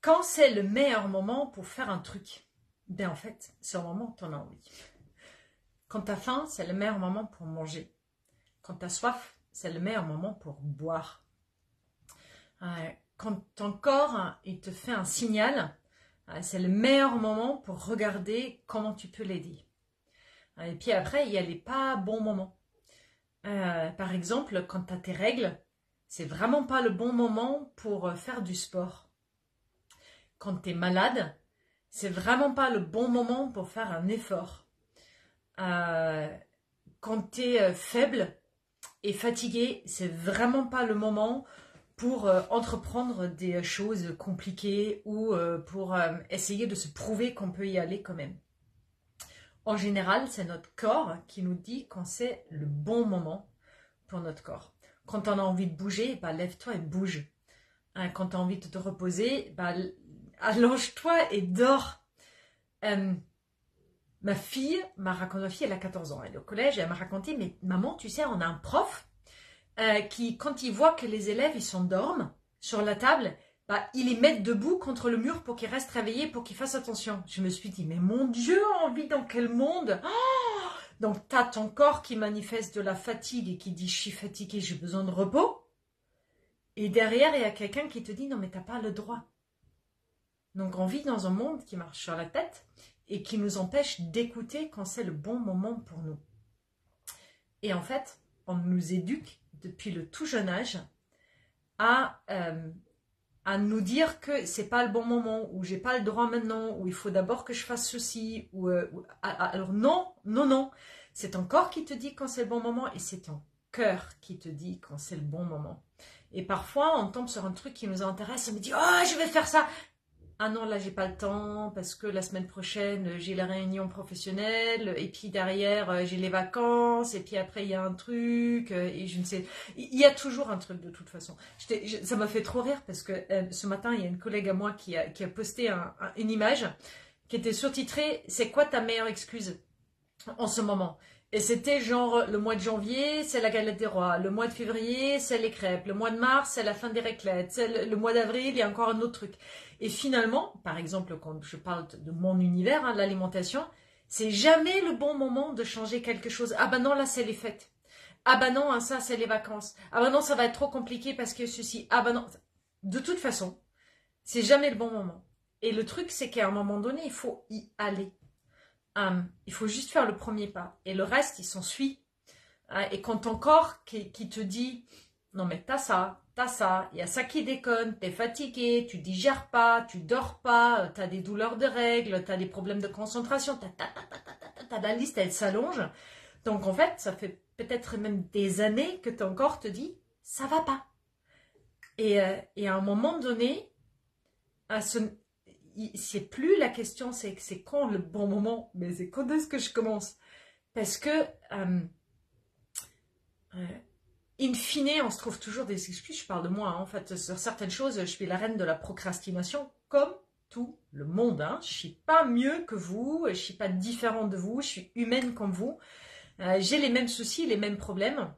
Quand c'est le meilleur moment pour faire un truc? Ben en fait, c'est au moment où tu en as envie. Quand tu as faim, c'est le meilleur moment pour manger. Quand tu as soif, c'est le meilleur moment pour boire. Quand ton corps il te fait un signal, c'est le meilleur moment pour regarder comment tu peux l'aider. Et puis après, il y a les pas bons moments. Par exemple, quand tu as tes règles, c'est vraiment pas le bon moment pour faire du sport. Quand tu es malade, c'est vraiment pas le bon moment pour faire un effort. Quand tu es faible et fatigué, c'est vraiment pas le moment pour entreprendre des choses compliquées ou pour essayer de se prouver qu'on peut y aller quand même. En général, c'est notre corps qui nous dit quand c'est le bon moment pour notre corps. Quand on a envie de bouger, bah, lève-toi et bouge. Quand tu as envie de te reposer, bah, allonge-toi et dors. Ma fille, elle a 14 ans, elle est au collège, elle m'a raconté, mais maman, tu sais, on a un prof qui, quand il voit que les élèves, ils s'endorment sur la table, bah, il les met debout contre le mur pour qu'ils restent réveillés, pour qu'ils fassent attention. Je me suis dit, mais mon Dieu, on vit dans quel monde? Oh, donc, tu as ton corps qui manifeste de la fatigue et qui dit, je suis fatigué, j'ai besoin de repos. Et derrière, il y a quelqu'un qui te dit, non, mais tu n'as pas le droit. Donc, on vit dans un monde qui marche sur la tête et qui nous empêche d'écouter quand c'est le bon moment pour nous. Et en fait, on nous éduque depuis le tout jeune âge à nous dire que c'est pas le bon moment, ou j'ai pas le droit maintenant, ou il faut d'abord que je fasse ceci, alors non, non, non. C'est ton corps qui te dit quand c'est le bon moment, et c'est ton cœur qui te dit quand c'est le bon moment. Et parfois, on tombe sur un truc qui nous intéresse, et on me dit, oh, je vais faire ça. Ah non, là, j'ai pas le temps, parce que la semaine prochaine, j'ai la réunion professionnelle, et puis derrière, j'ai les vacances, et puis après, il y a un truc, et je ne sais... Il y a toujours un truc, de toute façon. Ça m'a fait trop rire, parce que ce matin, il y a une collègue à moi qui a posté une image qui était surtitrée « C'est quoi ta meilleure excuse en ce moment ?» Et c'était genre, le mois de janvier, c'est la galette des rois. Le mois de février, c'est les crêpes. Le mois de mars, c'est la fin des raclettes. Le mois d'avril, il y a encore un autre truc. Et finalement, par exemple, quand je parle de mon univers, de l'alimentation, c'est jamais le bon moment de changer quelque chose. Ah ben non, là, c'est les fêtes. Ah ben non, ça, c'est les vacances. Ah ben non, ça va être trop compliqué parce que ceci. Ah ben non. De toute façon, c'est jamais le bon moment. Et le truc, c'est qu'à un moment donné, il faut y aller. Il faut juste faire le premier pas. Et le reste, il s'ensuit. Et quand ton corps qui te dit « Non mais t'as ça, il y a ça qui déconne, t'es fatigué, tu digères pas, tu dors pas, t'as des douleurs de règles, t'as des problèmes de concentration, la liste, elle s'allonge. » Donc en fait, ça fait peut-être même des années que ton corps te dit « Ça va pas. » Et à un moment donné, c'est plus la question, c'est quand le bon moment, mais c'est quand est-ce que je commence? Parce que, in fine, on se trouve toujours des excuses. Je parle de moi, en fait, sur certaines choses, je suis la reine de la procrastination, comme tout le monde. Je ne suis pas mieux que vous, je ne suis pas différente de vous, je suis humaine comme vous. J'ai les mêmes soucis, les mêmes problèmes.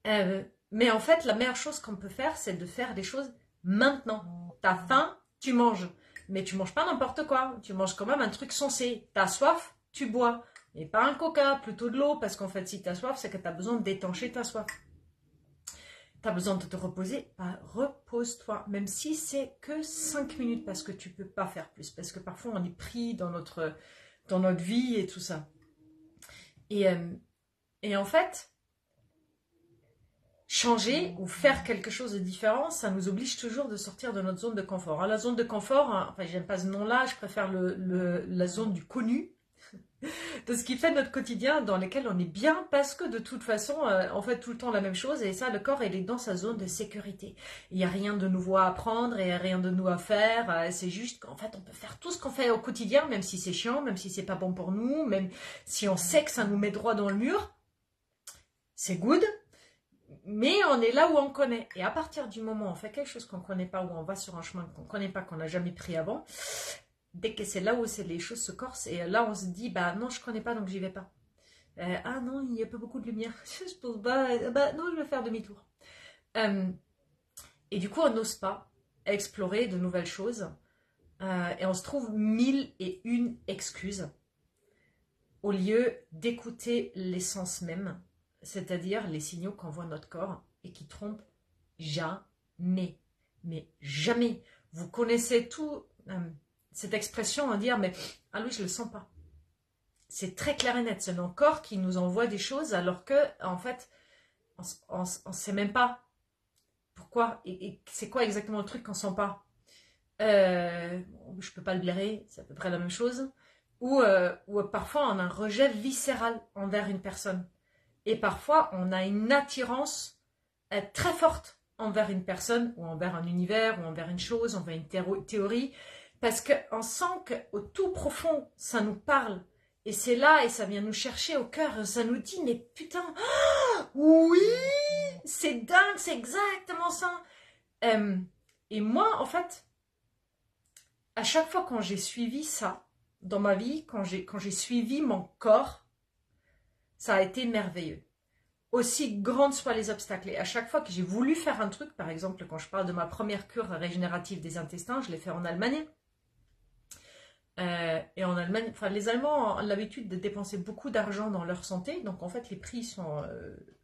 Mais en fait, la meilleure chose qu'on peut faire, c'est de faire des choses maintenant. T'as faim, tu manges. Mais tu manges pas n'importe quoi. Tu manges quand même un truc sensé. T'as soif, tu bois. Et pas un coca, plutôt de l'eau. Parce qu'en fait, si t'as soif, c'est que t'as besoin d'étancher ta soif. T'as besoin de te reposer. Bah, repose-toi. Même si c'est que 5 minutes. Parce que tu peux pas faire plus. Parce que parfois, on est pris dans notre vie et tout ça. Et en fait... changer ou faire quelque chose de différent, ça nous oblige toujours de sortir de notre zone de confort. La zone de confort, enfin j'aime pas ce nom-là, je préfère la zone du connu, de ce qui fait notre quotidien dans lequel on est bien parce que de toute façon, on fait tout le temps la même chose et ça, le corps, il est dans sa zone de sécurité. Il n'y a rien de nouveau à apprendre et rien de nouveau à faire, c'est juste qu'en fait on peut faire tout ce qu'on fait au quotidien, même si c'est chiant, même si c'est pas bon pour nous, même si on sait que ça nous met droit dans le mur, c'est good. Mais on est là où on connaît. Et à partir du moment où on fait quelque chose qu'on ne connaît pas, où on va sur un chemin qu'on ne connaît pas, qu'on n'a jamais pris avant, dès que c'est là où les choses se corsent, et là on se dit, bah non, je ne connais pas, donc j'y vais pas. Ah non, il n'y a pas beaucoup de lumière. Je pense, bah non, je vais faire demi-tour. Et du coup, on n'ose pas. explorer de nouvelles choses et on se trouve 1001 excuses au lieu d'écouter l'essence même, c'est-à-dire les signaux qu'envoie notre corps et qui trompent jamais. Mais jamais. Vous connaissez tout cette expression à dire, mais ah oui, je le sens pas. C'est très clair et net. C'est notre corps qui nous envoie des choses alors que, en fait, on ne sait même pas pourquoi et c'est quoi exactement le truc qu'on sent pas. Je peux pas le blairer, c'est à peu près la même chose. Ou parfois on a un rejet viscéral envers une personne. Et parfois on a une attirance très forte envers une personne, ou envers un univers, ou envers une chose, envers une théorie, parce qu'on sent qu'au tout profond, ça nous parle. Et c'est là, et ça vient nous chercher au cœur, ça nous dit, mais putain, oui, c'est dingue, c'est exactement ça. Et moi, en fait, à chaque fois quand j'ai suivi ça, dans ma vie, quand j'ai suivi mon corps, ça a été merveilleux. Aussi grandes soient les obstacles. Et à chaque fois que j'ai voulu faire un truc, par exemple, quand je parle de ma première cure régénérative des intestins, je l'ai fait en Allemagne. Et en Allemagne, enfin, les Allemands ont l'habitude de dépenser beaucoup d'argent dans leur santé. Donc, en fait, les prix sont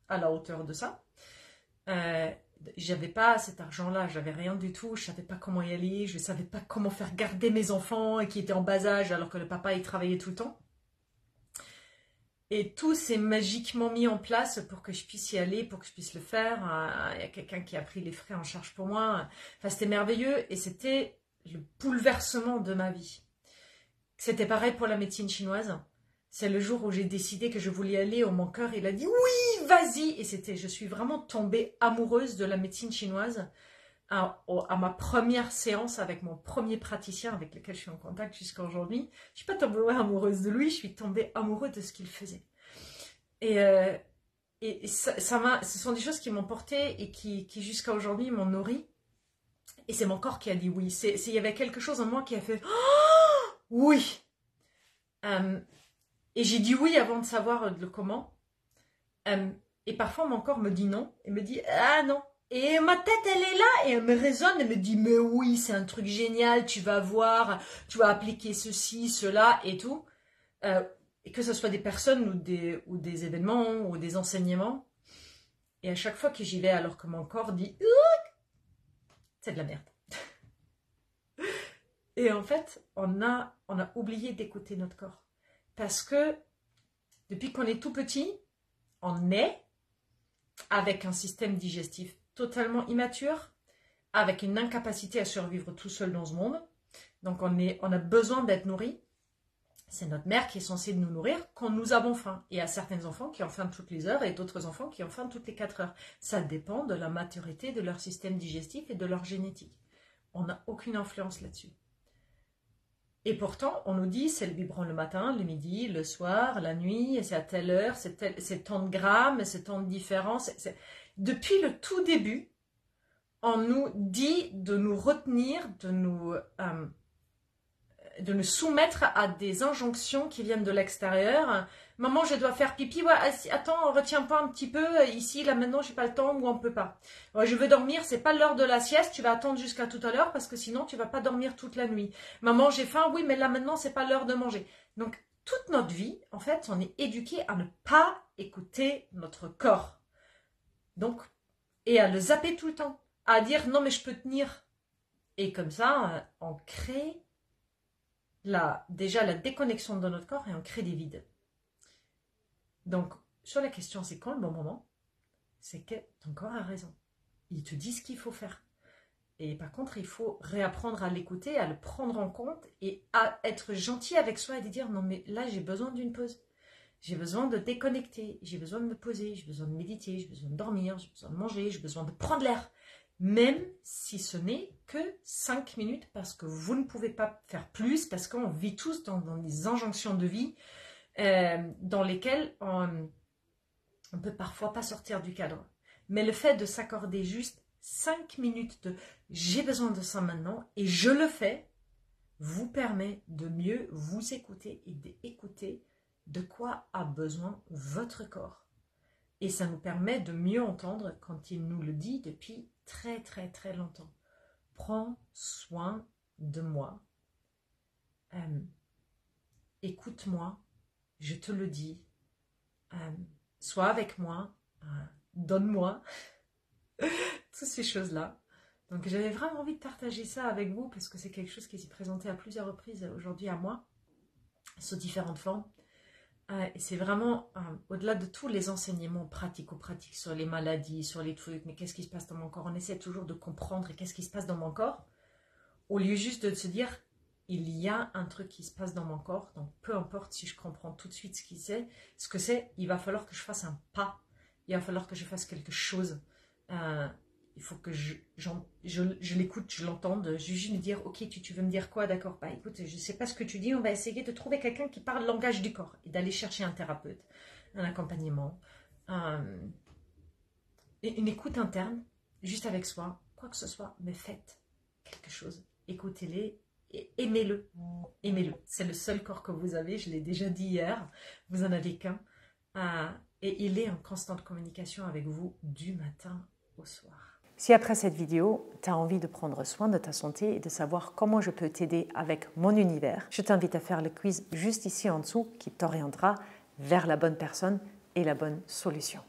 à la hauteur de ça. J'avais pas cet argent-là, j'avais rien du tout, je savais pas comment y aller, je savais pas comment faire garder mes enfants qui étaient en bas âge alors que le papa il travaillait tout le temps. Et tout s'est magiquement mis en place pour que je puisse y aller, pour que je puisse le faire. Il y a quelqu'un qui a pris les frais en charge pour moi. Enfin, c'était merveilleux et c'était le bouleversement de ma vie. C'était pareil pour la médecine chinoise. C'est le jour où j'ai décidé que je voulais y aller, où mon cœur il a dit oui, vas-y. Et je suis vraiment tombée amoureuse de la médecine chinoise à ma première séance avec mon premier praticien avec lequel je suis en contact jusqu'à aujourd'hui. Je suis pas tombée amoureuse de lui, je suis tombée amoureuse de ce qu'il faisait. Et ce sont des choses qui m'ont portée et qui jusqu'à aujourd'hui m'ont nourrie. Et c'est mon corps qui a dit oui. Il y avait quelque chose en moi qui a fait oh, oui. Et j'ai dit oui avant de savoir le comment. Et parfois, mon corps me dit non. Et me dit, ah non. Et ma tête, elle est là. Et elle me résonne. Elle me dit, mais oui, c'est un truc génial. Tu vas voir. Tu vas appliquer ceci, cela et tout. Et que ce soit des personnes ou des événements ou des enseignements. Et à chaque fois que j'y vais, alors que mon corps dit, c'est de la merde. Et en fait, on a oublié d'écouter notre corps. Parce que depuis qu'on est tout petit, on est avec un système digestif totalement immature, avec une incapacité à survivre tout seul dans ce monde. Donc on a besoin d'être nourri. C'est notre mère qui est censée nous nourrir quand nous avons faim. Et il y a certains enfants qui ont faim toutes les heures et d'autres enfants qui ont faim toutes les 4 heures. Ça dépend de la maturité de leur système digestif et de leur génétique. On n'a aucune influence là-dessus. Et pourtant, on nous dit c'est le biberon le matin, le midi, le soir, la nuit, c'est à telle heure, c'est tant de grammes, c'est tant de différence. Depuis le tout début, on nous dit de nous retenir, de nous soumettre à des injonctions qui viennent de l'extérieur. Maman, je dois faire pipi. Ouais, attends, retiens pas un petit peu. Ici, là, maintenant, j'ai pas le temps ou on peut pas. Ouais, je veux dormir. C'est pas l'heure de la sieste. Tu vas attendre jusqu'à tout à l'heure parce que sinon, tu vas pas dormir toute la nuit. Maman, j'ai faim. Oui, mais là, maintenant, c'est pas l'heure de manger. Donc, toute notre vie, en fait, on est éduqué à ne pas écouter notre corps. Donc, et à le zapper tout le temps. À dire non, mais je peux tenir. Et comme ça, on crée déjà la déconnexion de notre corps et on crée des vides. Donc, sur la question, c'est quand le bon moment? C'est que ton corps a raison. Il te dit ce qu'il faut faire. Et par contre, il faut réapprendre à l'écouter, à le prendre en compte et à être gentil avec soi et de dire non mais là j'ai besoin d'une pause. J'ai besoin de déconnecter, j'ai besoin de me poser, j'ai besoin de méditer, j'ai besoin de dormir, j'ai besoin de manger, j'ai besoin de prendre l'air. Même si ce n'est que 5 minutes parce que vous ne pouvez pas faire plus, parce qu'on vit tous dans des injonctions de vie dans lesquelles on ne peut parfois pas sortir du cadre. Mais le fait de s'accorder juste 5 minutes de « j'ai besoin de ça maintenant » et je le fais, vous permet de mieux vous écouter et d'écouter de quoi a besoin votre corps. Et ça nous permet de mieux entendre quand il nous le dit depuis très très très longtemps. prends soin de moi. Écoute-moi, je te le dis. Sois avec moi, donne-moi. Toutes ces choses-là. Donc j'avais vraiment envie de partager ça avec vous parce que c'est quelque chose qui s'est présenté à plusieurs reprises aujourd'hui à moi, sous différentes formes. Et c'est vraiment, au-delà de tous les enseignements pratico-pratiques sur les maladies, sur les trucs, mais qu'est-ce qui se passe dans mon corps, on essaie toujours de comprendre qu'est-ce qui se passe dans mon corps, au lieu juste de se dire, il y a un truc qui se passe dans mon corps, donc peu importe si je comprends tout de suite ce que c'est, il va falloir que je fasse un pas, il va falloir que je fasse quelque chose. Il faut que je l'écoute, je l'entende, je juste me dire, ok, tu veux me dire quoi, d'accord, bah écoute, je ne sais pas ce que tu dis, on va essayer de trouver quelqu'un qui parle le langage du corps et d'aller chercher un thérapeute, un accompagnement, une écoute interne, juste avec soi, quoi que ce soit, mais faites quelque chose, écoutez-les et aimez-le, aimez-le, c'est le seul corps que vous avez, je l'ai déjà dit hier, vous n'en avez qu'un, et il est en constante communication avec vous du matin au soir. Si après cette vidéo, tu as envie de prendre soin de ta santé et de savoir comment je peux t'aider avec mon univers, je t'invite à faire le quiz juste ici en dessous qui t'orientera vers la bonne personne et la bonne solution.